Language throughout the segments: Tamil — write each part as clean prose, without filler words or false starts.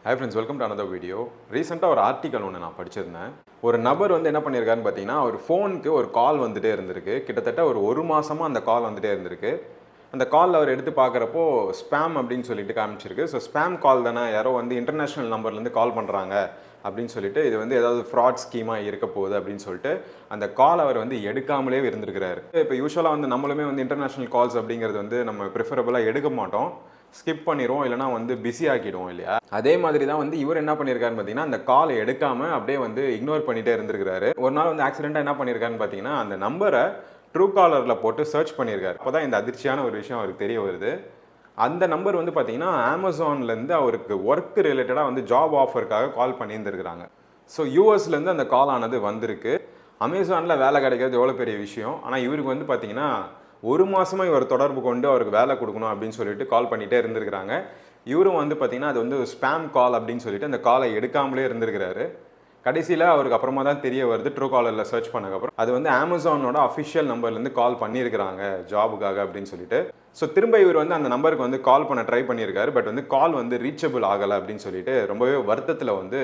Hi friends, welcome to another video. Recently ஒரு ஆர்டிகல் ஒன்று நான் படிச்சிருந்தேன். ஒரு நபர் வந்து என்ன பண்ணியிருக்காருன்னு பார்த்தீங்கன்னா, ஒரு ஃபோனுக்கு ஒரு கால் வந்துட்டே இருந்திருக்கு. கிட்டத்தட்ட ஒரு மாசமா அந்த கால் வந்துட்டே இருந்திருக்கு. அந்த கால் அவர் எடுத்து பார்க்குறப்போ ஸ்பேம் அப்படின்னு சொல்லிட்டு காமிச்சிருக்கு. ஸோ ஸ்பேம் கால் தானே, யாரோ வந்து இன்டர்நேஷ்னல் நம்பர்லேருந்து கால் பண்ணுறாங்க அப்படின்னு சொல்லிட்டு, இது வந்து ஏதாவது ஃப்ராட் ஸ்கீமாக இருக்க போகுது அப்படின்னு சொல்லிட்டு அந்த கால் அவர் வந்து எடுக்காமலே இருந்திருக்கிறாரு. இப்போ யூஸ்வலாக வந்து நம்மளுமே வந்து இன்டர்நேஷ்னல் கால்ஸ் அப்படிங்கிறது வந்து நம்ம ப்ரிஃபரபுளாக எடுக்க மாட்டோம், ஸ்கிப் பண்ணிடுவோம், இல்லைனா வந்து பிஸி ஆக்கிடுவோம் இல்லையா. அதே மாதிரி தான் வந்து இவர் என்ன பண்ணியிருக்காருன்னு பார்த்தீங்கன்னா, அந்த காலை எடுக்காம அப்படியே வந்து இக்னோர் பண்ணிட்டே இருந்திருக்காரு. ஒரு நாள் வந்து ஆக்சிடென்ட்டாக என்ன பண்ணியிருக்காருன்னு பார்த்தீங்கன்னா, அந்த நம்பரை ட்ரூ காலரில் போட்டு சர்ச் பண்ணியிருக்காரு. அப்போ தான் இந்த அதிர்ச்சியான ஒரு விஷயம் அவருக்கு தெரிய வருது. அந்த நம்பர் வந்து பார்த்தீங்கன்னா, அமேசான்லேருந்து அவருக்கு ஒர்க் ரிலேட்டடாக வந்து ஜாப் ஆஃபருக்காக கால் பண்ணியிருந்துருக்குறாங்க. ஸோ யூஎஸ்லேருந்து அந்த கால் ஆனது வந்திருக்கு. அமேசானில் வேலை கிடைக்கிறது எவ்வளோ பெரிய விஷயம். ஆனால் இவருக்கு வந்து பார்த்தீங்கன்னா, ஒரு மாதமாக இவர் தொடர்பு கொண்டு அவருக்கு வேலை கொடுக்கணும் அப்படின்னு சொல்லிட்டு கால் பண்ணிகிட்டே இருந்திருக்கிறாங்க. இவரும் வந்து பார்த்தீங்கன்னா, அது வந்து ஸ்பேம் கால் அப்படின்னு சொல்லிட்டு அந்த காலை எடுக்காமலே இருந்திருக்கிறாரு. கடைசியில் அவருக்கு அப்புறமா தான் தெரிய வருது, ட்ரூ காலரில் சர்ச் பண்ணக்கப்புறம் அது வந்து அமேசானோட அஃபிஷியல் நம்பர்லேருந்து கால் பண்ணியிருக்கிறாங்க ஜாபுக்காக அப்படின்னு சொல்லிட்டு. ஸோ திரும்ப இவர் வந்து அந்த நம்பருக்கு வந்து கால் பண்ண ட்ரை பண்ணியிருக்காரு. பட் வந்து கால் வந்து ரீச்சபிள் ஆகலை அப்படின்னு சொல்லிட்டு ரொம்பவே வருத்தத்தில் வந்து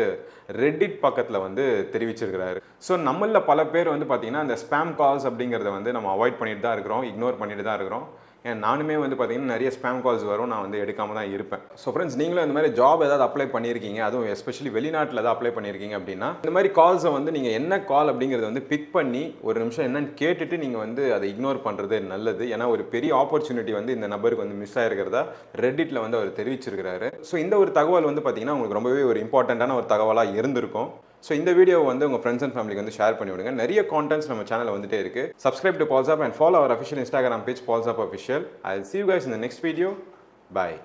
ரெட்டிட் பக்கத்தில் வந்து தெரிவிச்சிருக்கிறாரு. ஸோ நம்மளில் பல பேர் வந்து பார்த்தீங்கன்னா, அந்த ஸ்பேம் கால்ஸ் அப்படிங்கிறத வந்து நம்ம அவாய்ட் பண்ணிட்டு தான் இருக்கிறோம், இக்னோர் பண்ணிட்டு தான் இருக்கிறோம். ஏன் நானுமே வந்து பார்த்தீங்கன்னா நிறைய ஸ்பேம் கால்ஸ் வரும், நான் வந்து எடுக்காமல் தான் இருப்பேன். ஸோ ஃப்ரெண்ட்ஸ், நீங்களும் இந்த மாதிரி ஜாப் ஏதாவது அப்ளை பண்ணியிருக்கீங்க, அதுவும் எஸ்பெஷலி வெளிநாட்டில் ஏதாவது அப்ளை பண்ணியிருக்கீங்க அப்படின்னா, இந்த மாதிரி கால்ஸை வந்து நீங்கள் என்ன கால் அப்படிங்கிறத வந்து பிக் பண்ணி ஒரு நிமிஷம் என்னன்னு கேட்டுட்டு நீங்கள் வந்து அதை இக்னோர் பண்ணுறது நல்லது. ஏன்னா ஒரு பெரிய ஆப்பர்ச்சுனிட்டி வந்து இந்த நபருக்கு வந்து மிஸ் ஆகிருக்கிறதா ரெட்டிட்டில் வந்து அவர் தெரிவிச்சிருக்கிறாரு. ஸோ இந்த ஒரு தகவல் வந்து பார்த்தீங்கன்னா உங்களுக்கு ரொம்பவே ஒரு இம்பார்ட்டண்ட்டான ஒரு தகவலாக இருந்திருக்கும். ஸோ இந்த வீடியோவை வந்து உங்கள் ஃப்ரெண்ட்ஸ் அண்ட் ஃபேமிலிக்கு வந்து ஷேர் பண்ணி விடுங்க. நிறைய கான்டென்ட்ஸ் நம்ம சேனலில் வந்துட்டே இருக்குது. Subscribe to Balls Up and follow our official Instagram page Balls Up official. I'll see you guys in the next video. Bye.